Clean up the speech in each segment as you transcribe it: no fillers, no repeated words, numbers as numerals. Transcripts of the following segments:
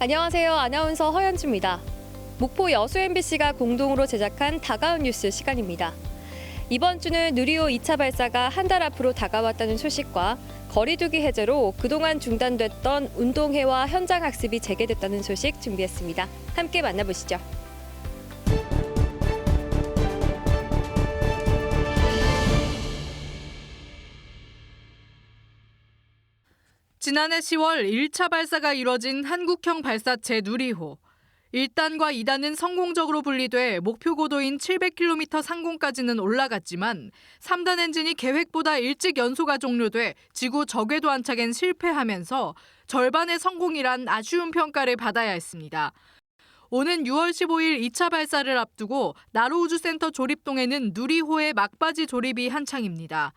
안녕하세요. 아나운서 허연주입니다. 목포 여수 MBC가 공동으로 제작한 다가온 뉴스 시간입니다. 이번 주는 누리호 2차 발사가 한 달 앞으로 다가왔다는 소식과 거리두기 해제로 그동안 중단됐던 운동회와 현장 학습이 재개됐다는 소식 준비했습니다. 함께 만나보시죠. 지난해 10월 1차 발사가 이뤄진 한국형 발사체 누리호. 1단과 2단은 성공적으로 분리돼 목표 고도인 700km 상공까지는 올라갔지만 3단 엔진이 계획보다 일찍 연소가 종료돼 지구 저궤도 안착엔 실패하면서 절반의 성공이란 아쉬운 평가를 받아야 했습니다. 오는 6월 15일 2차 발사를 앞두고 나로우주센터 조립동에는 누리호의 막바지 조립이 한창입니다.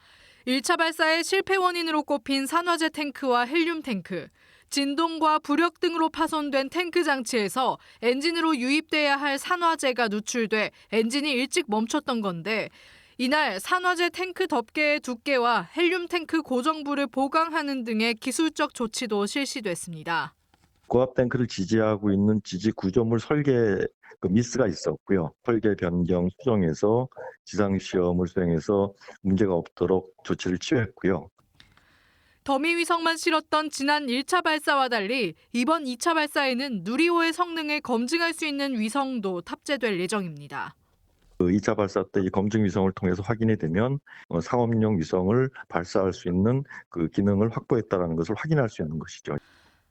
1차 발사의 실패 원인으로 꼽힌 산화제 탱크와 헬륨 탱크, 진동과 부력 등으로 파손된 탱크 장치에서 엔진으로 유입돼야 할 산화제가 누출돼 엔진이 일찍 멈췄던 건데 이날 산화제 탱크 덮개의 두께와 헬륨 탱크 고정부를 보강하는 등의 기술적 조치도 실시됐습니다. 고압 탱크를 지지하고 있는 지지 구조물 설계 미스가 있었고요. 설계 변경 수정해서 지상 시험을 수행해서 문제가 없도록 조치를 취했고요. 더미 위성만 실었던 지난 1차 발사와 달리 이번 2차 발사에는 누리호의 성능을 검증할 수 있는 위성도 탑재될 예정입니다. 2차 발사 때 이 검증 위성을 통해서 확인이 되면 상업용 위성을 발사할 수 있는 그 기능을 확보했다는 것을 확인할 수 있는 것이죠.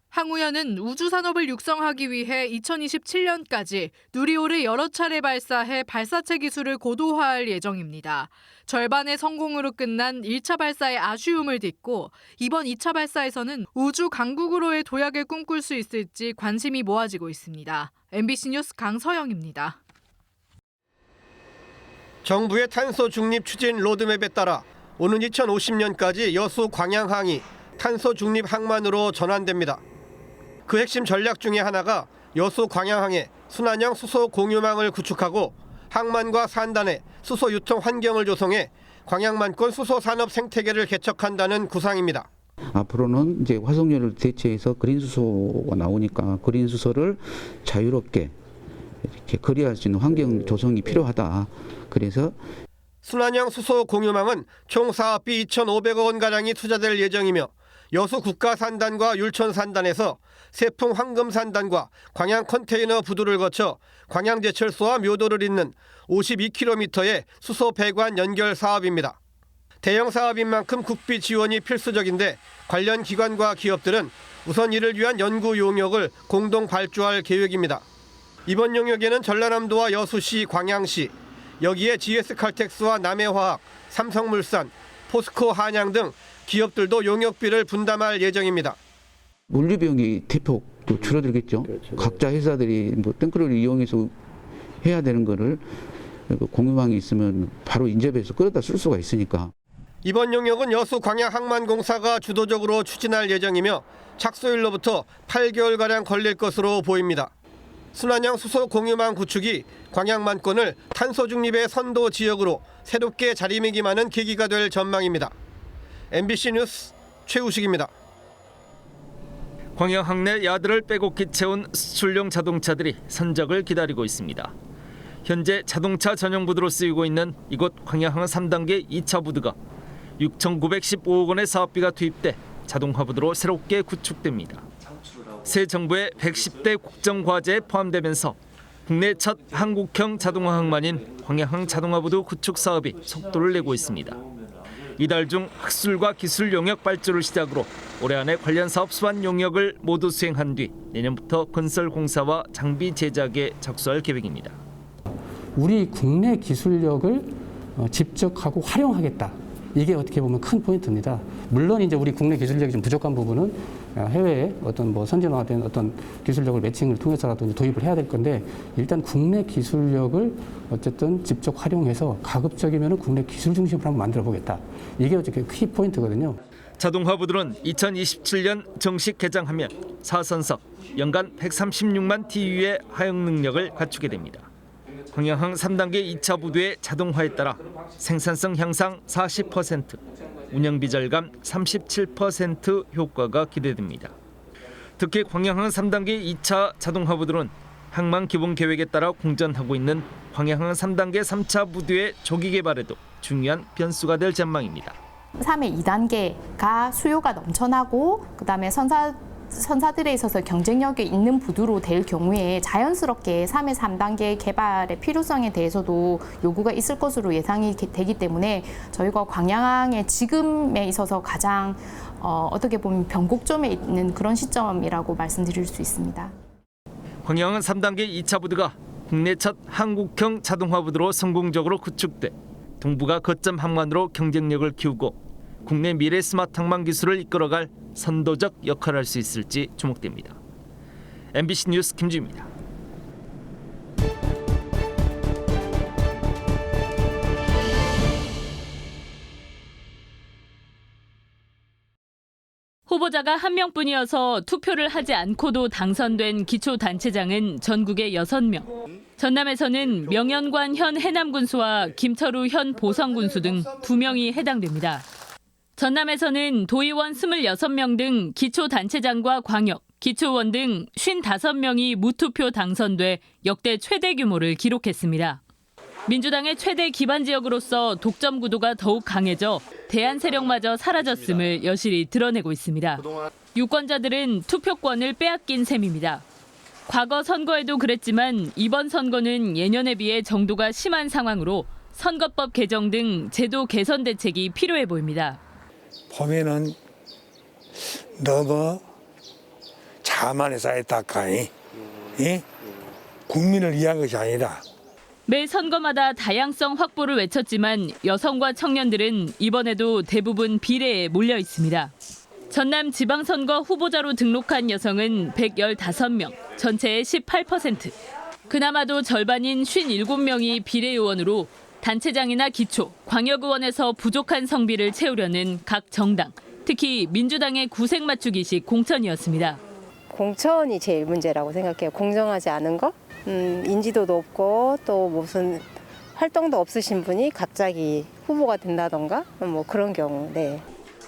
항우연은 우주산업을 육성하기 위해 2027년까지 누리호를 여러 차례 발사해 발사체 기술을 고도화할 예정입니다. 절반의 성공으로 끝난 1차 발사의 아쉬움을 딛고 이번 2차 발사에서는 우주 강국으로의 도약을 꿈꿀 수 있을지 관심이 모아지고 있습니다. MBC 뉴스 강서영입니다. 정부의 탄소 중립 추진 로드맵에 따라 오는 2050년까지 여수 광양항이 탄소 중립 항만으로 전환됩니다. 그 핵심 전략 중에 하나가 여수 광양항에 순환형 수소 공유망을 구축하고 항만과 산단에 수소 유통 환경을 조성해 광양만권 수소 산업 생태계를 개척한다는 구상입니다. 앞으로는 이제 화석연료를 대체해서 그린 수소가 나오니까 그린 수소를 자유롭게 이렇게 거래할 수 있는 환경 조성이 필요하다. 그래서 순환형 수소 공유망은 총 사업비 2,500억 원 가량이 투자될 예정이며 여수 국가산단과 율촌산단에서 세풍 황금산단과 광양 컨테이너 부두를 거쳐 광양제철소와 묘도를 잇는 52km의 수소 배관 연결 사업입니다. 대형 사업인 만큼 국비 지원이 필수적인데 관련 기관과 기업들은 우선 이를 위한 연구 용역을 공동 발주할 계획입니다. 이번 용역에는 전라남도와 여수시, 광양시, 여기에 GS칼텍스와 남해화학, 삼성물산, 포스코 한양 등 기업들도 용역비를 분담할 예정입니다. 물류 비용이 대폭 줄어들겠죠. 그렇죠. 각자 회사들이 탱크를 이용해서 해야 되는 거를 공유망이 있으면 바로 인접해서 끌어다 쓸 수가 있으니까. 이번 용역은 여수 광양항만공사가 주도적으로 추진할 예정이며 착수일로부터 8개월가량 걸릴 것으로 보입니다. 순환형 수소 공유망 구축이 광양만권을 탄소 중립의 선도 지역으로 새롭게 자리매김하는 계기가 될 전망입니다. MBC 뉴스 최우식입니다. 광양항 내 야들을 빼곡히 채운 수출용 자동차들이 선적을 기다리고 있습니다. 현재 자동차 전용 부두로 쓰이고 있는 이곳 광양항 3단계 2차 부두가 6,915억 원의 사업비가 투입돼 자동화 부두로 새롭게 구축됩니다. 새 정부의 110대 국정과제에 포함되면서 국내 첫 한국형 자동화 항만인 광양항 자동화 부두 구축 사업이 속도를 내고 있습니다. 이달 중 학술과 기술 용역 발주를 시작으로 올해 안에 관련 사업 수완 용역을 모두 수행한 뒤 내년부터 건설 공사와 장비 제작에 착수할 계획입니다. 우리 국내 기술력을 집적하고 활용하겠다. 이게 어떻게 보면 큰 포인트입니다. 물론 이제 우리 국내 기술력이 좀 부족한 부분은 해외에 어떤 선진화된 어떤 기술력을 매칭을 통해서라도 도입을 해야 될 건데 일단 국내 기술력을 어쨌든 직접 활용해서 가급적이면 국내 기술 중심으로 한번 만들어 보겠다. 이게 어쨌든 키 포인트거든요. 자동화 부두는 2027년 정식 개장하면 4선석 연간 136만 TU의 하역 능력을 갖추게 됩니다. 광양항 3단계 2차 부두의 자동화에 따라 생산성 향상 40%, 운영비 절감 37% 효과가 기대됩니다. 특히 광양항 3단계 2차 자동화부들은 항만 기본 계획에 따라 공전하고 있는 광양항 3단계 3차 부두의 조기 개발에도 중요한 변수가 될 전망입니다. 3회 2단계가 수요가 넘쳐나고 그다음에 선사들에 있어서 경쟁력이 있는 부두로 될 경우에 자연스럽게 3회 3단계 개발의 필요성에 대해서도 요구가 있을 것으로 예상이 되기 때문에 저희가 광양항의 지금에 있어서 가장 어떻게 보면 변곡점에 있는 그런 시점이라고 말씀드릴 수 있습니다. 광양항 3단계 2차 부두가 국내 첫 한국형 자동화 부두로 성공적으로 구축돼 동부가 거점 항만으로 경쟁력을 키우고 국내 미래 스마트 항만 기술을 이끌어갈 선도적 역할을 할 수 있을지 주목됩니다. MBC 뉴스 김주입니다. 후보자가 한 명뿐이어서 투표를 하지 않고도 당선된 기초단체장은 전국에 6명. 전남에서는 명현관 현 해남군수와 김철우 현 보성군수 등 2명이 해당됩니다. 전남에서는 도의원 26명 등 기초단체장과 광역, 기초원 등 55명이 무투표 당선돼 역대 최대 규모를 기록했습니다. 민주당의 최대 기반 지역으로서 독점 구도가 더욱 강해져 대안 세력마저 사라졌음을 여실히 드러내고 있습니다. 유권자들은 투표권을 빼앗긴 셈입니다. 과거 선거에도 그랬지만 이번 선거는 예년에 비해 정도가 심한 상황으로 선거법 개정 등 제도 개선 대책이 필요해 보입니다. 보면은 너무 자만에 쌓였다카이, 국민을 위한 것이 아니다. 매 선거마다 다양성 확보를 외쳤지만 여성과 청년들은 이번에도 대부분 비례에 몰려 있습니다. 전남 지방선거 후보자로 등록한 여성은 115명, 전체의 18%. 그나마도 절반인 57명이 비례의원으로 단체장이나 기초, 광역의원에서 부족한 성비를 채우려는 각 정당, 특히 민주당의 구색 맞추기식 공천이었습니다. 공천이 제일 문제라고 생각해요. 공정하지 않은 거? 인지도도 없고 또 무슨 활동도 없으신 분이 갑자기 후보가 된다던가 뭐 그런 경우. 네.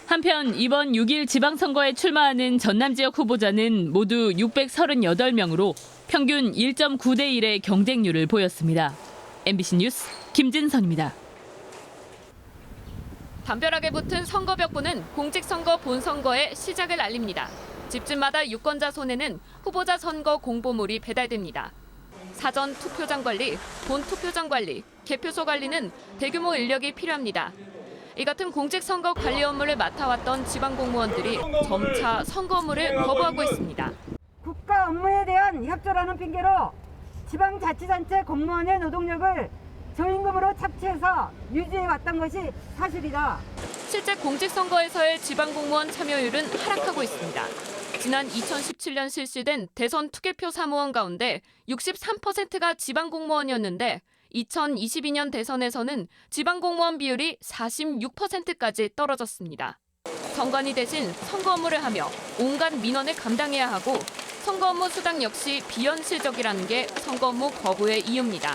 한편 이번 6일 지방선거에 출마하는 전남 지역 후보자는 모두 638명으로 평균 1.9대 1의 경쟁률을 보였습니다. MBC 뉴스 김진선입니다. 담벼락에 붙은 선거벽보는 공직선거 본선거의 시작을 알립니다. 집집마다 유권자 손에는 후보자 선거 공보물이 배달됩니다. 사전 투표장 관리, 본 투표장 관리, 개표소 관리는 대규모 인력이 필요합니다. 이 같은 공직선거 관리 업무를 맡아왔던 지방공무원들이 점차 선거 업무를 거부하고 있습니다. 국가 업무에 대한 협조라는 핑계로 지방자치단체 공무원의 노동력을 저임금으로 착취해서 유지해왔던 것이 사실이다. 실제 공직선거에서의 지방공무원 참여율은 하락하고 있습니다. 지난 2017년 실시된 대선 투개표 사무원 가운데 63%가 지방공무원이었는데 2022년 대선에서는 지방공무원 비율이 46%까지 떨어졌습니다. 선관위 대신 선거 업무를 하며 온갖 민원을 감당해야 하고 선거 업무 수당 역시 비현실적이라는 게 선거 업무 거부의 이유입니다.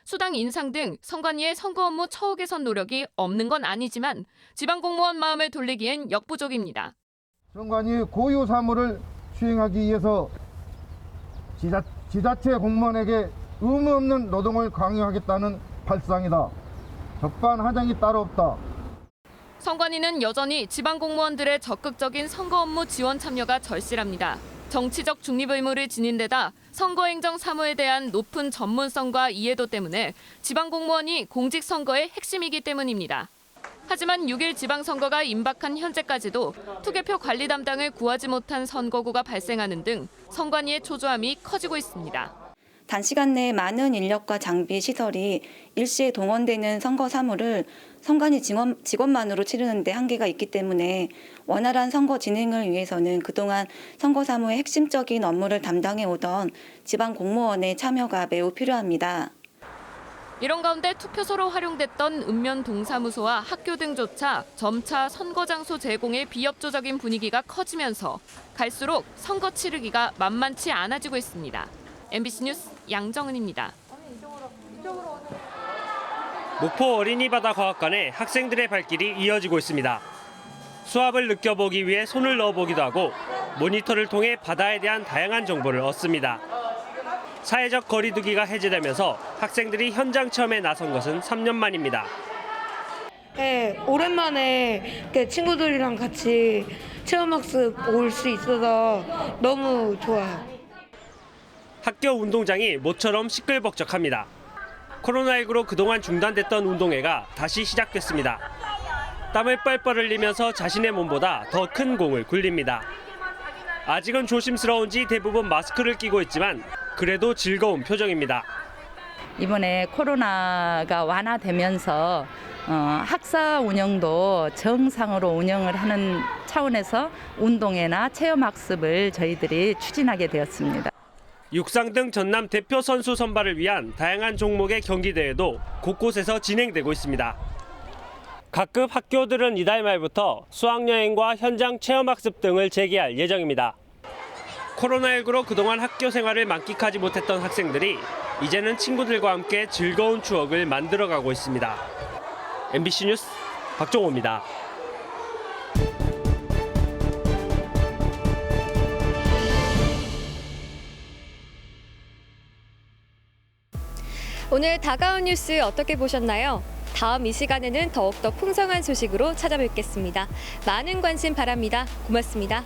수당 인상 등 선관위의 선거 업무 처우 개선 노력이 없는 건 아니지만 지방공무원 마음을 돌리기엔 역부족입니다. 선관위 고유 사무를 수행하기 위해서 지자체 공무원에게 의무 없는 노동을 강요하겠다는 발상이다. 적반하장이 따로 없다. 선관위는 여전히 지방공무원들의 적극적인 선거 업무 지원 참여가 절실합니다. 정치적 중립 의무를 지닌 데다 선거행정 사무에 대한 높은 전문성과 이해도 때문에 지방공무원이 공직선거의 핵심이기 때문입니다. 하지만 6일 지방선거가 임박한 현재까지도 투개표 관리 담당을 구하지 못한 선거구가 발생하는 등 선관위의 초조함이 커지고 있습니다. 단시간 내에 많은 인력과 장비, 시설이 일시에 동원되는 선거 사무를 선관위 직원만으로 치르는 데 한계가 있기 때문에 원활한 선거 진행을 위해서는 그동안 선거 사무의 핵심적인 업무를 담당해 오던 지방 공무원의 참여가 매우 필요합니다. 이런 가운데 투표소로 활용됐던 읍면 동사무소와 학교 등조차 점차 선거 장소 제공의 비협조적인 분위기가 커지면서 갈수록 선거 치르기가 만만치 않아지고 있습니다. MBC 뉴스 양정은입니다. 목포 어린이바다 과학관에 학생들의 발길이 이어지고 있습니다. 수압을 느껴보기 위해 손을 넣어보기도 하고 모니터를 통해 바다에 대한 다양한 정보를 얻습니다. 사회적 거리두기가 해제되면서 학생들이 현장 체험에 나선 것은 3년 만입니다. 네, 오랜만에 친구들이랑 같이 체험학습 올 수 있어서 너무 좋아요. 학교 운동장이 모처럼 시끌벅적합니다. 코로나19로 그동안 중단됐던 운동회가 다시 시작됐습니다. 땀을 뻘뻘 흘리면서 자신의 몸보다 더 큰 공을 굴립니다. 아직은 조심스러운지 대부분 마스크를 끼고 있지만 그래도 즐거운 표정입니다. 이번에 코로나가 완화되면서 학사 운영도 정상으로 운영을 하는 차원에서 운동회나 체험학습을 저희들이 추진하게 되었습니다. 육상 등 전남 대표 선수 선발을 위한 다양한 종목의 경기대회도 곳곳에서 진행되고 있습니다. 각급 학교들은 이달 말부터 수학여행과 현장 체험학습 등을 재개할 예정입니다. 코로나19로 그동안 학교 생활을 만끽하지 못했던 학생들이 이제는 친구들과 함께 즐거운 추억을 만들어가고 있습니다. MBC 뉴스 박종호입니다. 오늘 다가온 뉴스 어떻게 보셨나요? 다음 이 시간에는 더욱더 풍성한 소식으로 찾아뵙겠습니다. 많은 관심 바랍니다. 고맙습니다.